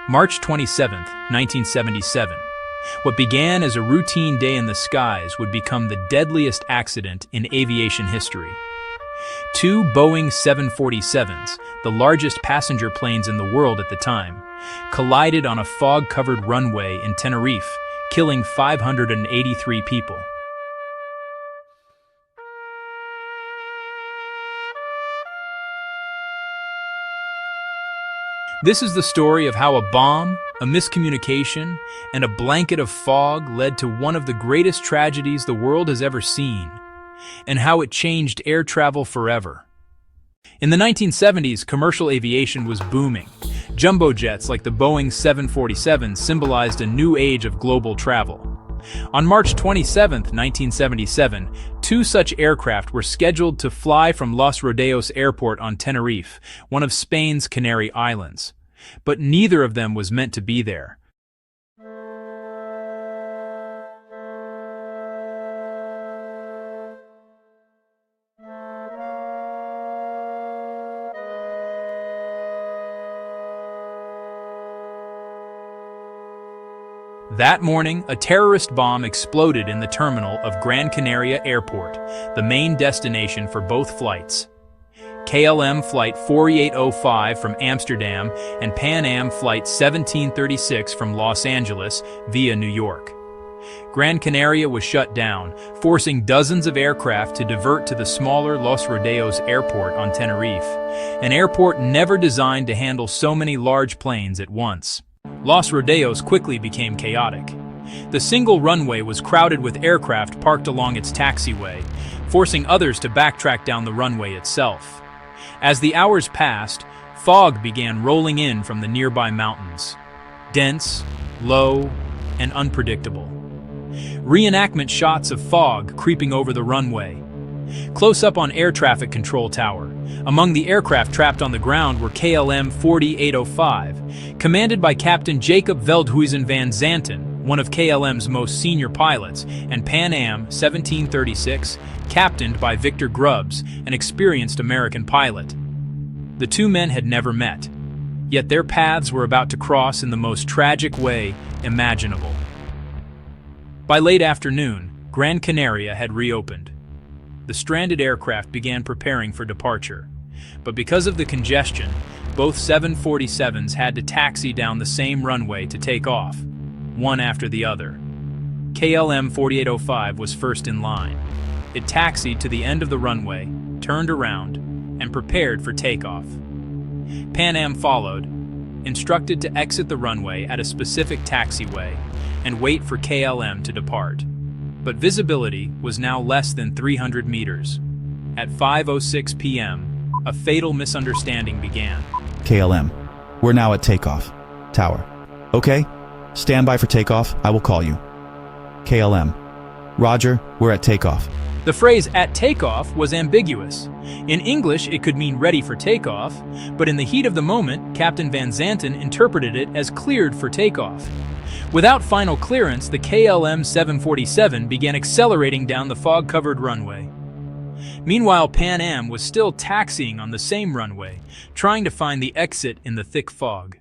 March 27, 1977. What began as a routine day in the skies would become the deadliest accident in aviation history. Two Boeing 747s, the largest passenger planes in the world at the time, collided on a fog-covered runway in Tenerife, killing 583 people. This is the story of how a bomb, a miscommunication, and a blanket of fog led to one of the greatest tragedies the world has ever seen, and how it changed air travel forever. In the 1970s, commercial aviation was booming. Jumbo jets like the Boeing 747 symbolized a new age of global travel. On March 27, 1977, two such aircraft were scheduled to fly from Los Rodeos Airport on Tenerife, one of Spain's Canary Islands. But neither of them was meant to be there. That morning, a terrorist bomb exploded in the terminal of Gran Canaria Airport, the main destination for both flights. KLM Flight 4805 from Amsterdam and Pan Am Flight 1736 from Los Angeles via New York. Gran Canaria was shut down, forcing dozens of aircraft to divert to the smaller Los Rodeos Airport on Tenerife, an airport never designed to handle so many large planes at once. Los Rodeos quickly became chaotic. The single runway was crowded with aircraft parked along its taxiway, forcing others to backtrack down the runway itself. As the hours passed, fog began rolling in from the nearby mountains. Dense, low, and unpredictable. Reenactment shots of fog creeping over the runway. Close up on air traffic control tower. Among the aircraft trapped on the ground were KLM 4805, commanded by Captain Jacob Veldhuizen van Zanten, one of KLM's most senior pilots, and Pan Am 1736, captained by Victor Grubbs, an experienced American pilot. The two men had never met, yet their paths were about to cross in the most tragic way imaginable. By late afternoon, Gran Canaria had reopened. The stranded aircraft began preparing for departure, but because of the congestion, both 747s had to taxi down the same runway to take off, one after the other. KLM 4805 was first in line. It taxied to the end of the runway, turned around, and prepared for takeoff. Pan Am followed, instructed to exit the runway at a specific taxiway and wait for KLM to depart. But visibility was now less than 300 meters. At 5:06 p.m., a fatal misunderstanding began. KLM, we're now at takeoff. Tower. Okay? Stand by for takeoff. I will call you. KLM. Roger, we're at takeoff. The phrase "at takeoff" was ambiguous. In English, it could mean ready for takeoff, but in the heat of the moment, Captain Van Zanten interpreted it as cleared for takeoff. Without final clearance, the KLM 747 began accelerating down the fog-covered runway. Meanwhile, Pan Am was still taxiing on the same runway, trying to find the exit in the thick fog.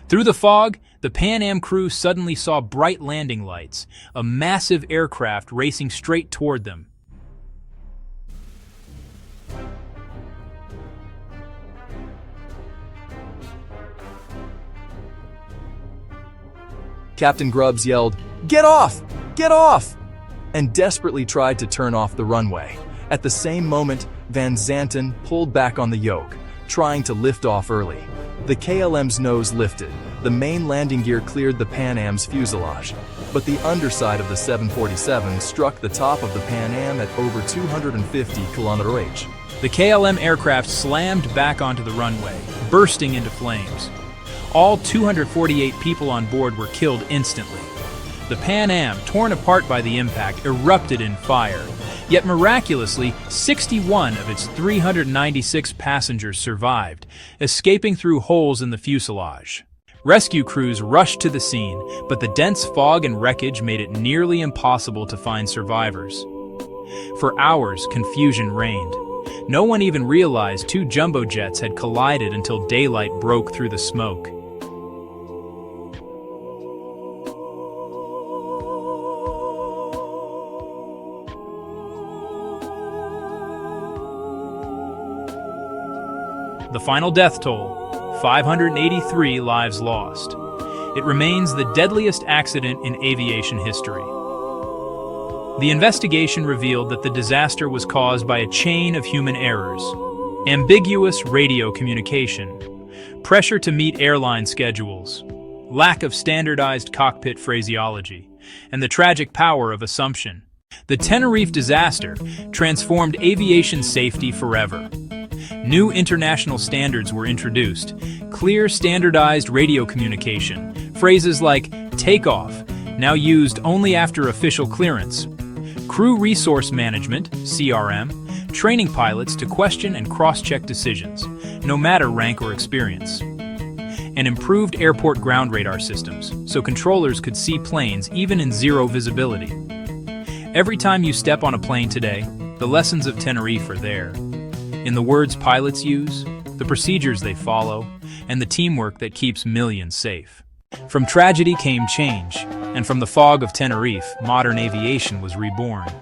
Through the fog, the Pan Am crew suddenly saw bright landing lights, a massive aircraft racing straight toward them. Captain Grubbs yelled, "Get off! Get off!" and desperately tried to turn off the runway. At the same moment, Van Zanten pulled back on the yoke, trying to lift off early. The KLM's nose lifted. The main landing gear cleared the Pan Am's fuselage, but the underside of the 747 struck the top of the Pan Am at over 250 km/h. The KLM aircraft slammed back onto the runway, bursting into flames. All 248 people on board were killed instantly. The Pan Am, torn apart by the impact, erupted in fire. Yet miraculously, 61 of its 396 passengers survived, escaping through holes in the fuselage. Rescue crews rushed to the scene, but the dense fog and wreckage made it nearly impossible to find survivors. For hours, confusion reigned. No one even realized two jumbo jets had collided until daylight broke through the smoke. The final death toll, 583 lives lost. It remains the deadliest accident in aviation history. The investigation revealed that the disaster was caused by a chain of human errors: ambiguous radio communication, pressure to meet airline schedules, lack of standardized cockpit phraseology, and the tragic power of assumption. The Tenerife disaster transformed aviation safety forever. New international standards were introduced: clear, standardized radio communication, phrases like takeoff, now used only after official clearance, crew resource management, CRM, training pilots to question and cross-check decisions, no matter rank or experience, and improved airport ground radar systems, so controllers could see planes even in zero visibility. Every time you step on a plane today, the lessons of Tenerife are there. In the words pilots use, the procedures they follow, and the teamwork that keeps millions safe. From tragedy came change, and from the fog of Tenerife, modern aviation was reborn.